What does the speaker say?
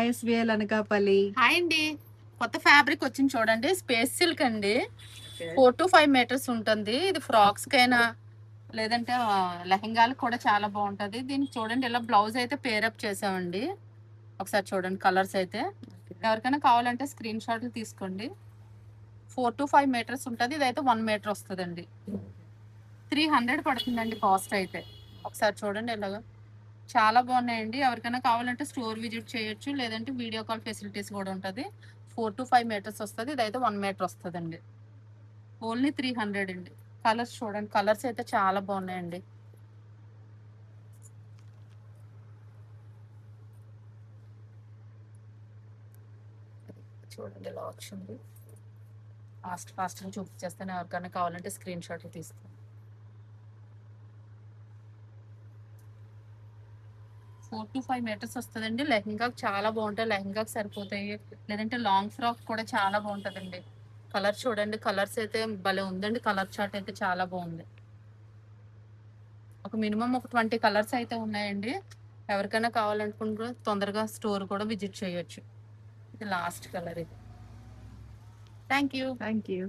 Hi SVL Anakapalli. Hi అండి. కొత్త fabric వచ్చింది చూడండి, స్పేస్ సిల్క్ అండి. 4 to 5 మీటర్స్ ఉంటుంది. ఇది ఫ్రాక్స్ కైనా లేదంటే లెహంగాలకు కూడా చాలా బాగుంటది. దీనికి చూడండి ఇలా బ్లౌజ్ అయితే పేరప్ చేసామండి. ఒకసారి చూడండి కలర్స్ అయితే. ఎవరికైనా కావాలంటే స్క్రీన్ షాట్లు తీసుకోండి. 4 to 5 మీటర్స్ ఉంటుంది. ఇదైతే 1 మీటర్ వస్తుందండి. 300 పడుతుందండి కాస్ట్ అయితే. ఒకసారి చూడండి ఇలాగా చాలా బాగున్నాయండి. ఎవరికైనా కావాలంటే స్టోర్ విజిట్ చేయొచ్చు, లేదంటే వీడియో కాల్ ఫెసిలిటీస్ కూడా ఉంటుంది. 4 to 5 మీటర్స్ వస్తుంది. ఇదైతే 1 మీటర్ వస్తుందండి. ఓన్లీ 300 అండి. కలర్స్ చూడండి, కలర్స్ అయితే చాలా బాగున్నాయండి. చూడండి ఇలా వచ్చింది. ఫాస్ట్గా చూపించేస్తాను. ఎవరికైనా కావాలంటే స్క్రీన్ షాట్లు తీస్తాను. 4 to 5 మీటర్స్ వస్తుందండి. లెహంగాకి చాలా బాగుంటాయి, లెహంగాకి సరిపోతాయి. లేదంటే లాంగ్ ఫ్రాక్ కూడా చాలా బాగుంటుందండి. కలర్ చూడండి, కలర్స్ అయితే భలే ఉందండి. కలర్ చార్ట్ అయితే చాలా బాగుంది. ఒక మినిమం ఒక 20 కలర్స్ అయితే ఉన్నాయండి. ఎవరికైనా కావాలనుకుంటే తొందరగా స్టోర్ కూడా విజిట్ చేయొచ్చు. ఇది లాస్ట్ కలర్ ఇది. Thank you. Thank you.